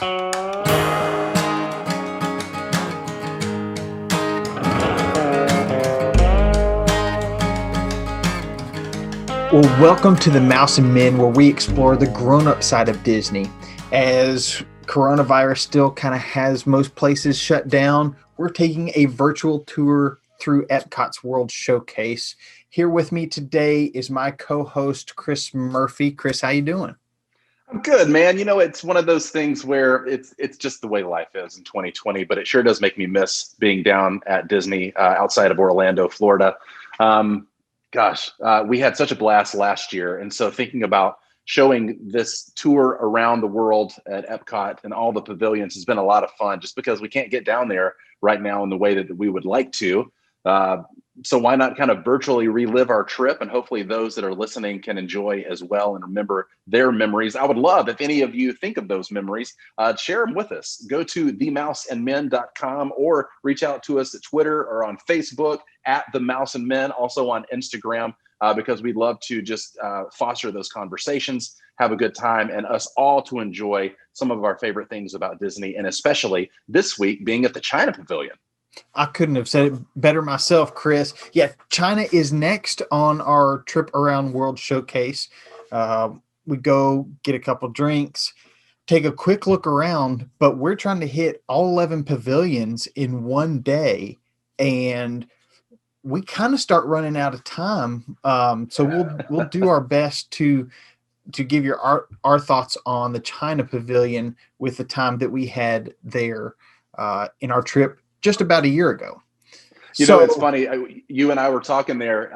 Well, welcome to the Mouse and Men, where we explore the grown-up side of Disney. As coronavirus still kind of has most places shut down, we're taking a virtual tour through Epcot's World Showcase. Here with me today is my co-host, Chris Murphy. Chris, how you doing? I'm good, man. You know, it's one of those things where it's just the way life is in 2020, but it sure does make me miss being down at Disney outside of Orlando, Florida. Um, we had such a blast last year. And so thinking about showing this tour around the world at Epcot and all the pavilions has been a lot of fun just because we can't get down there right now in the way that we would like to. So why not kind of virtually relive our trip, and hopefully those that are listening can enjoy as well and remember their memories. I would love if any of you think of those memories, share them with us. Go to themouseandmen.com or reach out to us at Twitter or on Facebook at The Mouse and Men, also on Instagram, because we'd love to just foster those conversations, have a good time, and us all to enjoy some of our favorite things about Disney, and especially this week being at the China Pavilion. I couldn't have said it better myself, Chris. Yeah, China is next on our trip around World Showcase. We go get a couple drinks, take a quick look around, but we're trying to hit all 11 pavilions in one day, and we kind of start running out of time. So we'll do our best to give you our thoughts on the China Pavilion with the time that we had there in our trip just about a year ago. You know, it's funny. You and I were talking there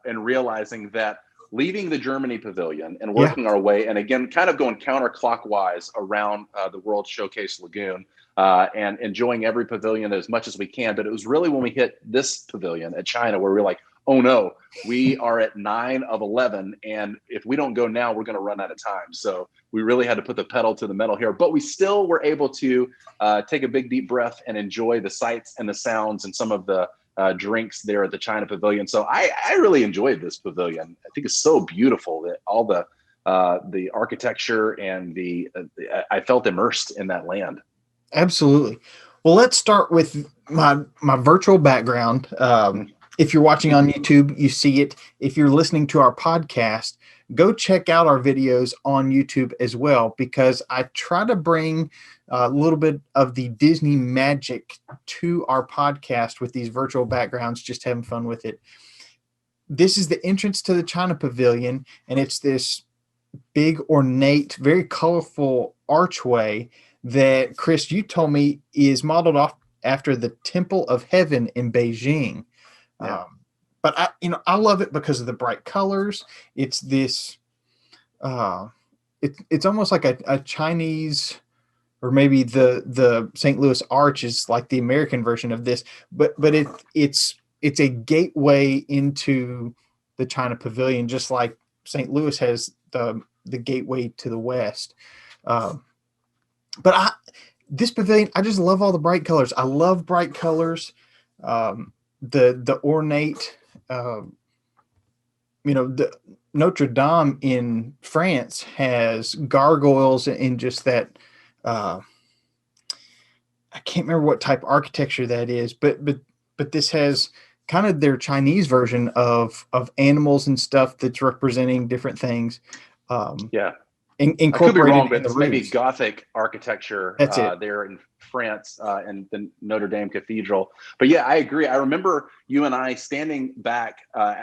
and realizing that leaving the Germany Pavilion and working our way, and again, kind of going counterclockwise around the World Showcase Lagoon and enjoying every pavilion as much as we can. But it was really when we hit this pavilion at China where we were like, oh no, we are at 9 of 11. And if we don't go now, we're going to run out of time. So we really had to put the pedal to the metal here, but we still were able to take a big, deep breath and enjoy the sights and the sounds and some of the drinks there at the China Pavilion. So I really enjoyed this pavilion. I think it's so beautiful that all the architecture and I felt immersed in that land. Absolutely. Well, let's start with my virtual background. If you're watching on YouTube, you see it. If you're listening to our podcast, go check out our videos on YouTube as well, because I try to bring a little bit of the Disney magic to our podcast with these virtual backgrounds, just having fun with it. This is the entrance to the China Pavilion, and it's this big, ornate, very colorful archway that, Chris, you told me is modeled off after the Temple of Heaven in Beijing. Yeah. But I love it because of the bright colors. It's this, it's almost like a Chinese, or maybe the St. Louis Arch is like the American version of this. But it's a gateway into the China Pavilion, just like St. Louis has the gateway to the west. But this pavilion, I just love all the bright colors. I love bright colors. The ornate, the Notre Dame in France has gargoyles and just that. I can't remember what type of architecture that is, but this has kind of their Chinese version of animals and stuff that's representing different things. Incorporated. I could be wrong, but it's maybe Gothic architecture there in France and the Notre Dame Cathedral. But yeah, I agree. I remember you and I standing back.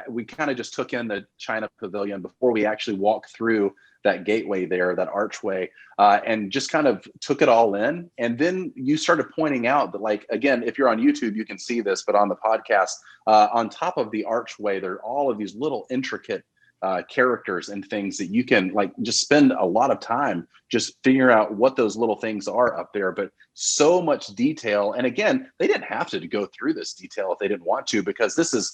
We kind of just took in the China Pavilion before we actually walked through that gateway there, that archway, and just kind of took it all in. And then you started pointing out that, like, again, if you're on YouTube, you can see this, but on the podcast, on top of the archway, there are all of these little intricate characters and things that you can like just spend a lot of time just figuring out what those little things are up there, but so much detail. And again, they didn't have to go through this detail if they didn't want to, because this is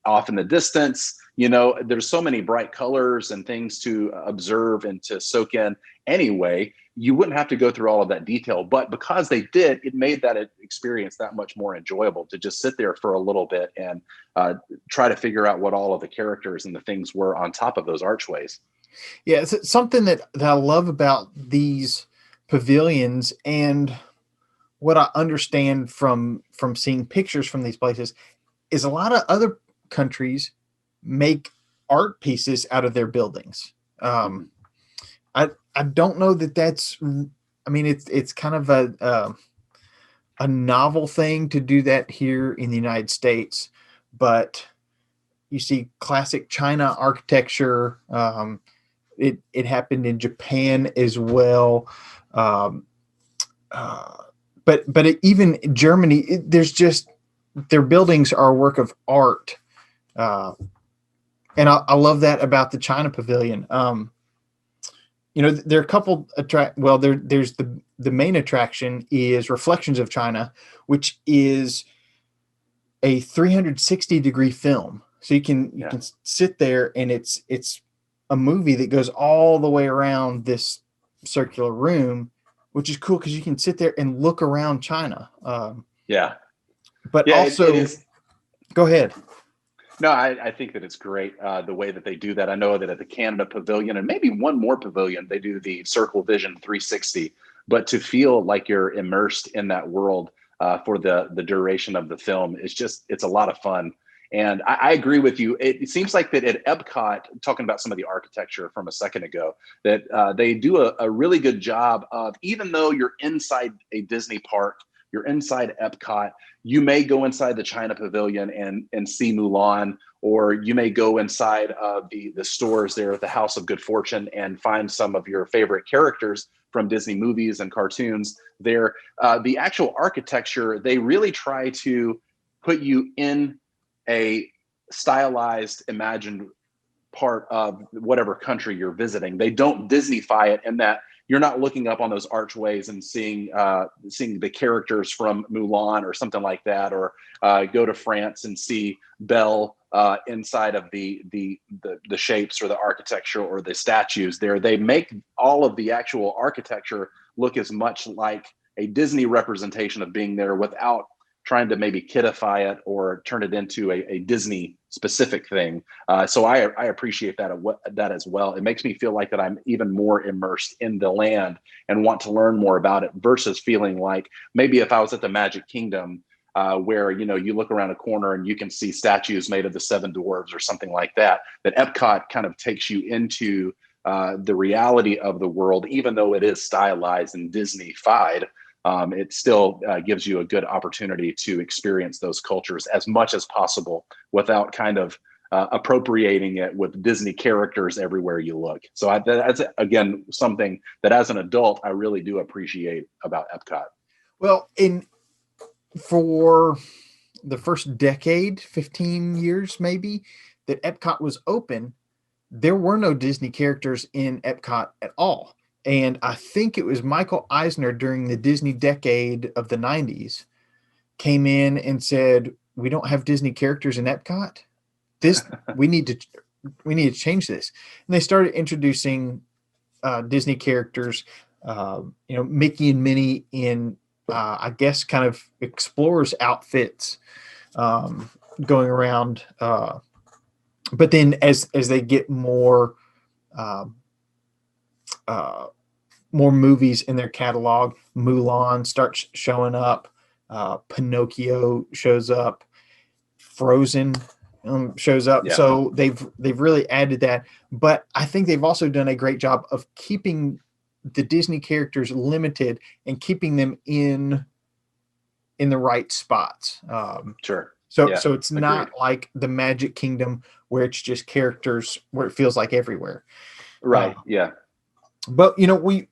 off in the distance. You know, there's so many bright colors and things to observe and to soak in anyway. You wouldn't have to go through all of that detail, but because they did, it made that experience that much more enjoyable to just sit there for a little bit and try to figure out what all of the characters and the things were on top of those archways. Yeah, it's something that I love about these pavilions, and what I understand from seeing pictures from these places is a lot of other countries make art pieces out of their buildings. I don't know that that's. I mean, it's kind of a novel thing to do that here in the United States, but you see classic China architecture. It happened in Japan as well. But even Germany, there's just their buildings are a work of art, and I love that about the China Pavilion. There are a couple there's the main attraction is Reflections of China, which is a 360-degree film. So you can sit there, and it's a movie that goes all the way around this circular room, which is cool because you can sit there and look around China. But also, it is. Go ahead. No, I think that it's great the way that they do that. I know that at the Canada Pavilion and maybe one more pavilion, they do the Circle Vision 360. But to feel like you're immersed in that world for the duration of the film is it's a lot of fun. And I agree with you. It seems like that at EPCOT, talking about some of the architecture from a second ago, that they do a really good job of, even though you're inside a Disney park, you're inside EPCOT, you may go inside the China Pavilion and see Mulan, or you may go inside of the stores there at the House of Good Fortune and find some of your favorite characters from Disney movies and cartoons there. The actual architecture, they really try to put you in a stylized, imagined part of whatever country you're visiting. They don't Disneyfy it in that you're not looking up on those archways and seeing the characters from Mulan or something like that, or go to France and see Belle inside of the shapes or the architecture or the statues there. They make all of the actual architecture look as much like a Disney representation of being there without trying to maybe kidify it or turn it into a Disney specific thing. So I appreciate that as well. It makes me feel like that I'm even more immersed in the land and want to learn more about it, versus feeling like maybe if I was at the Magic Kingdom, where you look around a corner and you can see statues made of the Seven Dwarves or something like that. That EPCOT kind of takes you into the reality of the world, even though it is stylized and Disney-fied. It still gives you a good opportunity to experience those cultures as much as possible without kind of appropriating it with Disney characters everywhere you look. So that's, again, something that as an adult, I really do appreciate about EPCOT. Well, for the first decade, 15 years maybe, that EPCOT was open, there were no Disney characters in EPCOT at all. And I think it was Michael Eisner during the Disney decade of the 90s came in and said, "We don't have Disney characters in EPCOT. We need to change this." And they started introducing Disney characters, Mickey and Minnie in, I guess, kind of explorers outfits, going around. But then as they get more movies in their catalog, Mulan starts showing up, Pinocchio shows up, Frozen shows up. Yeah. So they've really added that. But I think they've also done a great job of keeping the Disney characters limited and keeping them in the right spots. Sure. So it's not like the Magic Kingdom where it's just characters where it feels like everywhere. Right. Yeah. But we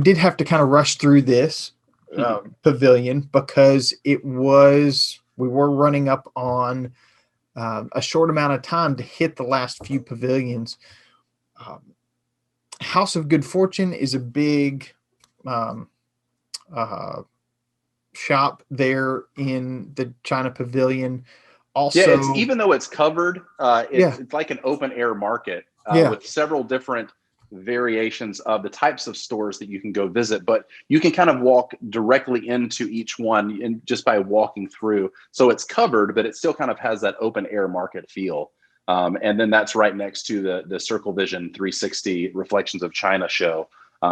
did have to kind of rush through this pavilion because we were running up on a short amount of time to hit the last few pavilions. House of Good Fortune is a big shop there in the China Pavilion. Also, even though it's covered, it's like an open air market with several different variations of the types of stores that you can go visit, but you can kind of walk directly into each one and just by walking through. So it's covered, but it still kind of has that open air market feel. And then that's right next to the Circle Vision 360 Reflections of China show.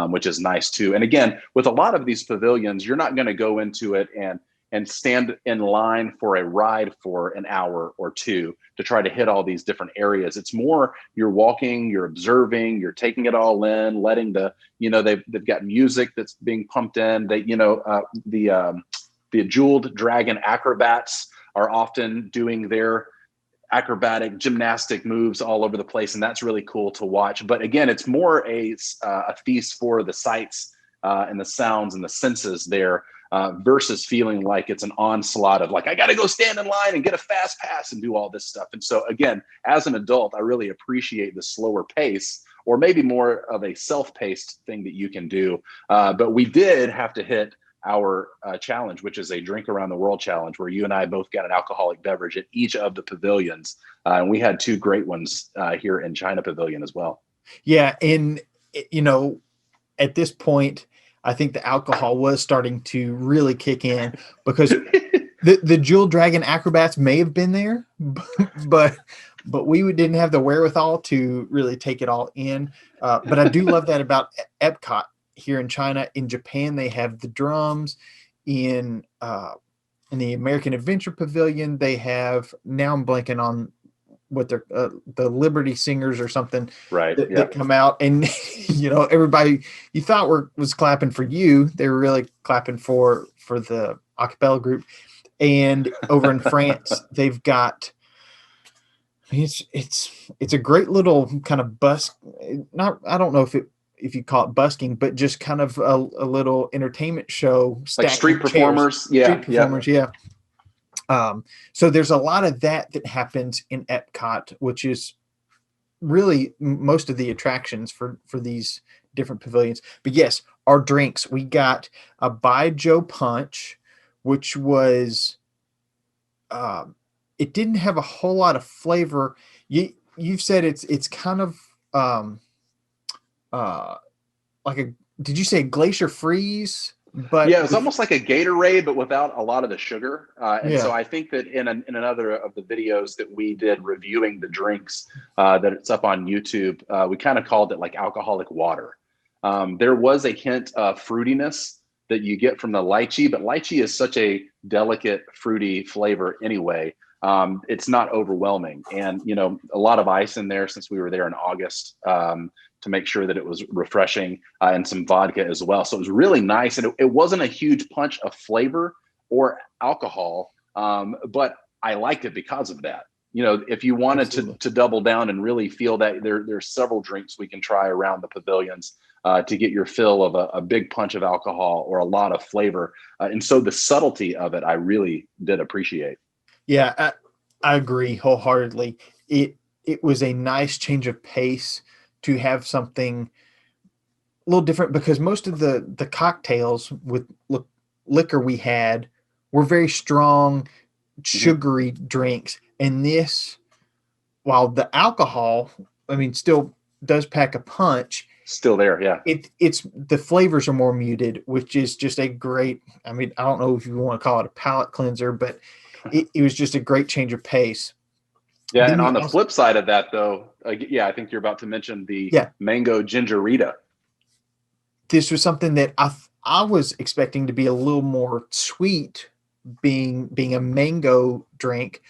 which is nice too. And again, with a lot of these pavilions, you're not going to go into it and stand in line for a ride for an hour or two to try to hit all these different areas. It's more you're walking, you're observing, you're taking it all in, letting they've got music that's being pumped in. The jeweled dragon acrobats are often doing their acrobatic gymnastic moves all over the place, and that's really cool to watch. But again, it's more a feast for the sights and the sounds and the senses there, versus feeling like it's an onslaught of like, I got to go stand in line and get a fast pass and do all this stuff. And so again, as an adult, I really appreciate the slower pace, or maybe more of a self-paced thing that you can do. But we did have to hit our challenge, which is a drink around the world challenge, where you and I both got an alcoholic beverage at each of the pavilions. And we had two great ones here in China Pavilion as well. Yeah. And, at this point, I think the alcohol was starting to really kick in, because the Jewel Dragon acrobats may have been there, but we didn't have the wherewithal to really take it all in. But I do love that about EPCOT here in China. In Japan, they have the drums. In the American Adventure Pavilion, they have, now I'm blanking on what they're the Liberty Singers or something, right? That come out, and everybody you thought was clapping for you, they were really clapping for the a cappella group. And over in France, they've got, it's a great little kind of I don't know if you call it busking, but just kind of a little entertainment show, like street performers. Street performers. Yeah. So there's a lot of that happens in EPCOT, which is really most of the attractions for these different pavilions. But yes, our drinks, we got a BaiJoe Punch, which was, it didn't have a whole lot of flavor. You've said it's kind of like did you say glacier freeze? But yeah, it was almost like a Gatorade, but without a lot of the sugar. So I think that in another of the videos that we did reviewing the drinks, that it's up on YouTube, we kind of called it like alcoholic water. There was a hint of fruitiness that you get from the lychee, but lychee is such a delicate, fruity flavor anyway. It's not overwhelming. And, a lot of ice in there since we were there in August, to make sure that it was refreshing, and some vodka as well. So it was really nice. And it wasn't a huge punch of flavor or alcohol, but I liked it because of that. If you wanted to double down and really feel that, there's several drinks we can try around the pavilions to get your fill of a big punch of alcohol or a lot of flavor. And so the subtlety of it, I really did appreciate. Yeah, I agree wholeheartedly. It was a nice change of pace to have something a little different, because most of the cocktails with liquor we had were very strong, sugary drinks. And this, while the alcohol, still does pack a punch, still there. Yeah. It's the flavors are more muted, which is just a great, I don't know if you want to call it a palate cleanser, but it was just a great change of pace. Yeah. And on the flip side of that, though, I think you're about to mention the Mango Gingerita. This was something that I was expecting to be a little more sweet, being a mango drink,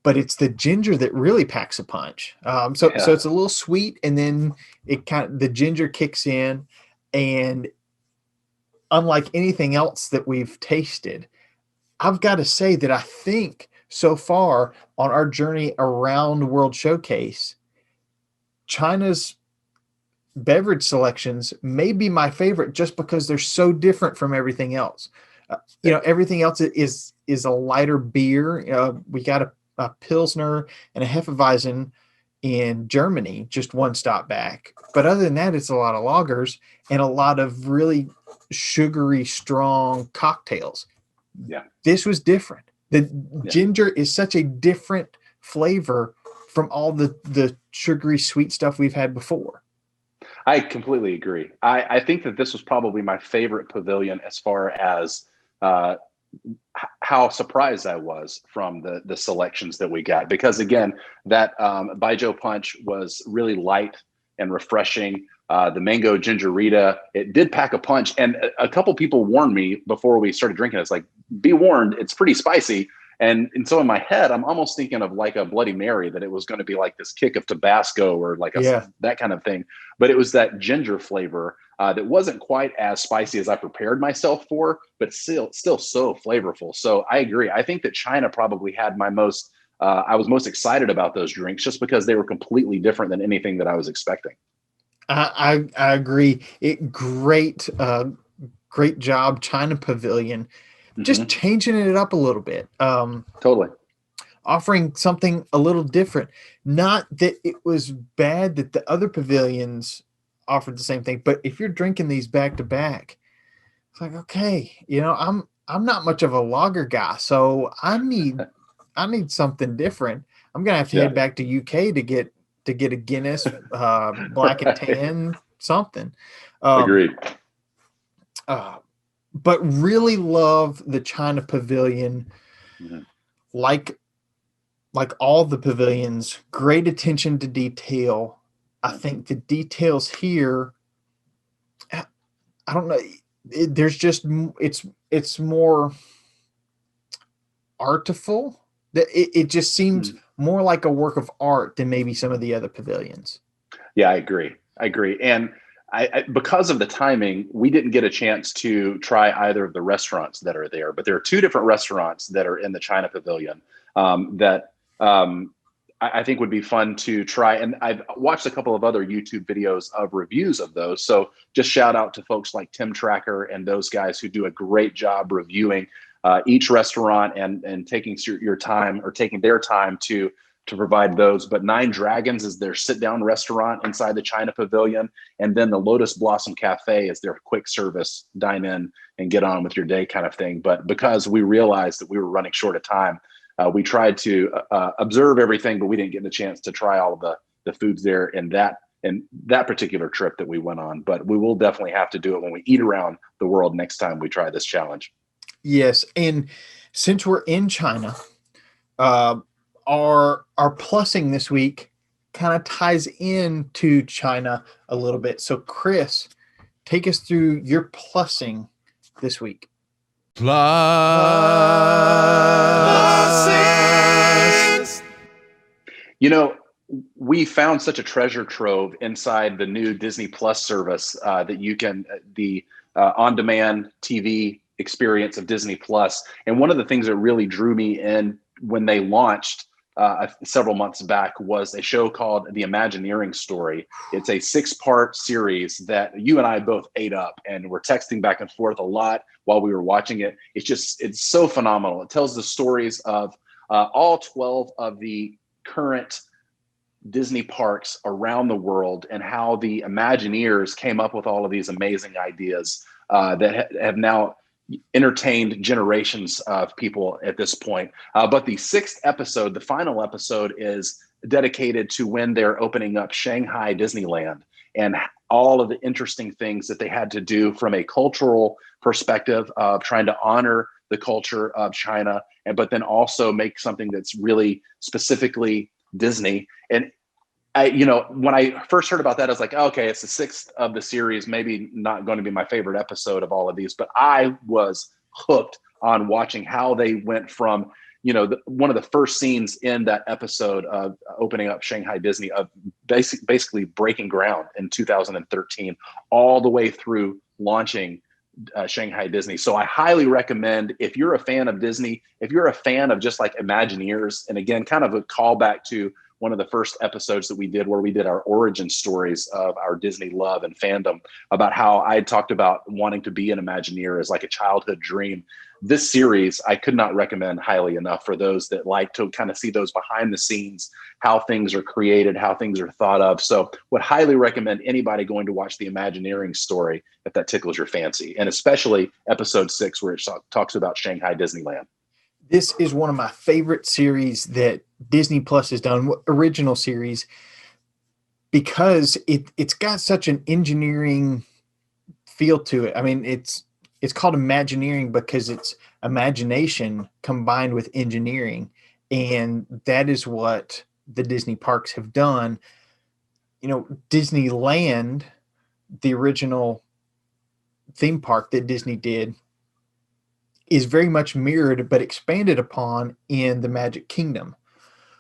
but it's the ginger that really packs a punch. So it's a little sweet, and then the ginger kicks in, and unlike anything else that we've tasted, I've got to say that I think so far on our journey around World Showcase, China's beverage selections may be my favorite, just because they're so different from everything else. Everything else is a lighter beer. We got a Pilsner and a Hefeweizen in Germany, just one stop back. But other than that, it's a lot of lagers and a lot of really sugary, strong cocktails. Yeah. This was different. The ginger is such a different flavor from all the sugary, sweet stuff we've had before. I completely agree. I think that this was probably my favorite pavilion as far as how surprised I was from the selections that we got. Because again, that BaiJoe Punch was really light and refreshing. The Mango Gingerita, it did pack a punch. And a couple people warned me before we started drinking. It's like, be warned, it's pretty spicy. And so in my head, I'm almost thinking of like a Bloody Mary, that it was going to be like this kick of Tabasco or like that kind of thing. But it was that ginger flavor that wasn't quite as spicy as I prepared myself for, but still so flavorful. So I agree. I think that China probably had my most, I was most excited about those drinks just because they were completely different than anything that I was expecting. I agree. Great job, China Pavilion. Just changing it up a little bit. Totally. Offering something a little different. Not that it was bad that the other pavilions offered the same thing, but if you're drinking these back to back, it's like, okay, I'm not much of a lager guy, so I need something different. I'm gonna have to head back to UK to get a Guinness, black and tan, something. Agreed. But really love the China Pavilion. Like all the pavilions, great attention to detail. I think the details here, I don't know, there's just, it's more artful. It just seems more like a work of art than maybe some of the other pavilions. Yeah, I agree. And I because of the timing, we didn't get a chance to try either of the restaurants that are there, but there are two different restaurants that are in the China Pavilion that I think would be fun to try. And I've watched a couple of other YouTube videos of reviews of those. So just shout out to folks like Tim Tracker and those guys who do a great job reviewing each restaurant and taking your time, or taking their time to provide those. But Nine Dragons is their sit-down restaurant inside the China Pavilion. And then the Lotus Blossom Cafe is their quick service, dine in and get on with your day kind of thing. But because we realized that we were running short of time, we tried to observe everything, but we didn't get a chance to try all of the foods there in that particular trip that we went on. But we will definitely have to do it when we eat around the world next time we try this challenge. Yes. And since we're in China, our plussing this week kind of ties into China a little bit. So Chris, take us through your plussing this week. Plussings. We found such a treasure trove inside the new Disney Plus service that you can, the on-demand TV experience of Disney Plus. And one of the things that really drew me in when they launched several months back was a show called The Imagineering Story. It's a 6-part series that you and I both ate up, and we're texting back and forth a lot while we were watching it. It's so phenomenal. It tells the stories of all 12 of the current Disney parks around the world, and how the Imagineers came up with all of these amazing ideas that have now entertained generations of people at this point. But the 6th episode, the final episode, is dedicated to when they're opening up Shanghai Disneyland and all of the interesting things that they had to do from a cultural perspective of trying to honor the culture of China, but then also make something that's really specifically Disney. And when I first heard about that, I was like, okay, it's the 6th of the series, maybe not going to be my favorite episode of all of these, but I was hooked on watching how they went from, one of the first scenes in that episode of opening up Shanghai Disney, of basically breaking ground in 2013, all the way through launching Shanghai Disney. So I highly recommend, if you're a fan of Disney, if you're a fan of just like Imagineers, and again, kind of a callback to one of the first episodes that we did, where we did our origin stories of our Disney love and fandom, about how I had talked about wanting to be an Imagineer as like a childhood dream. This series, I could not recommend highly enough for those that like to kind of see those behind the scenes, how things are created, how things are thought of. So would highly recommend anybody going to watch the Imagineering Story if that tickles your fancy, and especially episode 6, where it talks about Shanghai Disneyland. This is one of my favorite series that Disney Plus has done, original series, because it's got such an engineering feel to it. I mean, it's called Imagineering because it's imagination combined with engineering, and that is what the Disney parks have done. Disneyland, the original theme park that Disney did, is very much mirrored but expanded upon in the Magic Kingdom.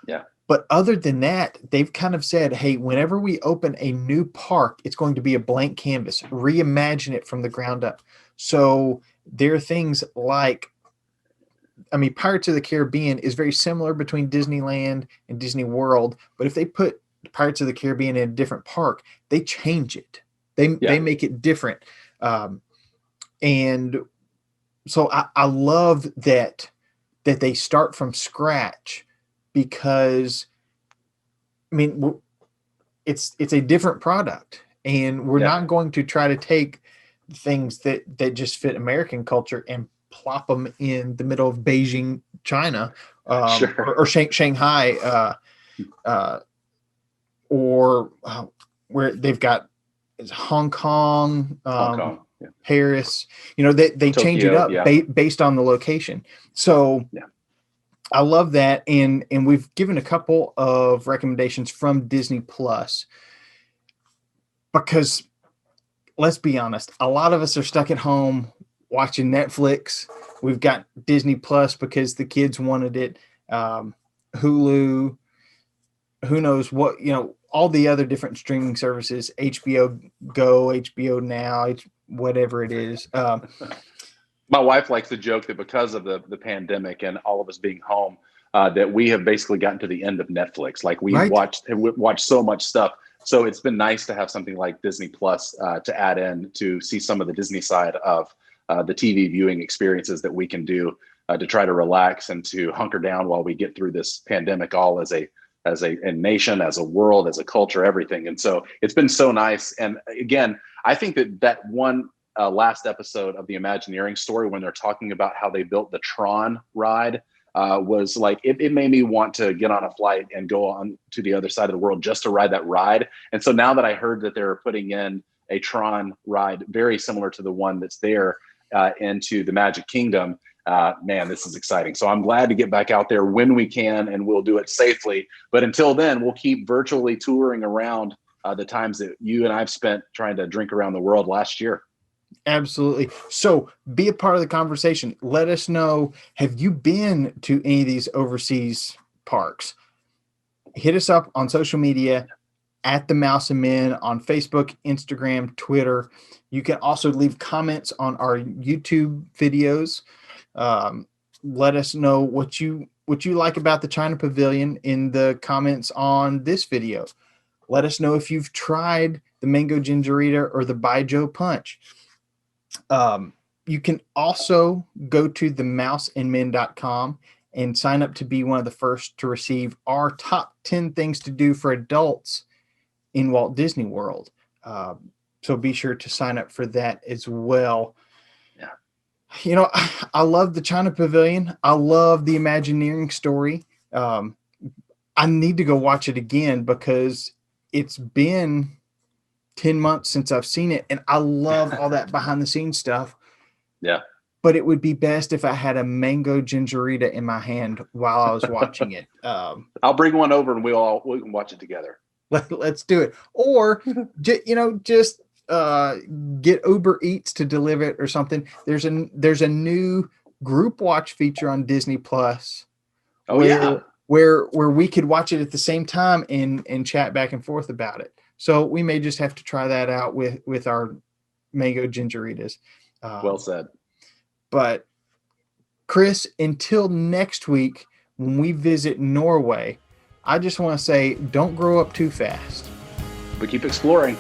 Yeah. But other than that, they've kind of said, hey, whenever we open a new park, it's going to be a blank canvas, reimagine it from the ground up. So there are things like, Pirates of the Caribbean is very similar between Disneyland and Disney World, but if they put Pirates of the Caribbean in a different park, they change it. They make it different. And so I love that they start from scratch, because it's a different product, and we're not going to try to take things that just fit American culture and plop them in the middle of Beijing, China, or Shanghai, or where they've got Hong Kong, Paris. They change it up based on the location. So I love that, and we've given a couple of recommendations from Disney Plus, because let's be honest, a lot of us are stuck at home watching Netflix. We've got Disney Plus because the kids wanted it. Hulu, who knows what, all the other different streaming services, HBO Go, HBO Now, whatever it is. My wife likes to joke that because of the pandemic and all of us being home, that we have basically gotten to the end of Netflix. Like we watched so much stuff. So it's been nice to have something like Disney Plus to add in to see some of the Disney side of the TV viewing experiences that we can do to try to relax and to hunker down while we get through this pandemic, all as a nation, as a world, as a culture, everything. And so it's been so nice. And again, I think that one last episode of the Imagineering story, when they're talking about how they built the Tron ride, was like, it made me want to get on a flight and go on to the other side of the world just to ride that ride. And so now that I heard that they're putting in a Tron ride very similar to the one that's there into the Magic Kingdom, man, this is exciting. So I'm glad to get back out there when we can, and we'll do it safely. But until then, we'll keep virtually touring around the times that you and I've spent trying to drink around the world last year. Absolutely. So be a part of the conversation. Let us know, have you been to any of these overseas parks? Hit us up on social media at the Mouse and Men on Facebook, Instagram, Twitter. You can also leave comments on our YouTube videos. Let us know what you like about the China Pavilion in the comments on this video. Let us know if you've tried the Mango Gingerita or the BaiJoe Punch. You can also go to themouseandmen.com and sign up to be one of the first to receive our top 10 things to do for adults in Walt Disney World. So be sure to sign up for that as well. Yeah. I love the China Pavilion. I love the Imagineering story. I need to go watch it again because it's been 10 months since I've seen it, and I love all that behind the scenes stuff. Yeah. But it would be best if I had a Mango Gingerita in my hand while I was watching it. I'll bring one over and we can watch it together. Let's do it. Or, just get Uber Eats to deliver it or something. There's a new group watch feature on Disney Plus. Where we could watch it at the same time and chat back and forth about it. So we may just have to try that out with our Mango Gingeritas. Well said. But Chris, until next week when we visit Norway, I just want to say, don't grow up too fast. But keep exploring.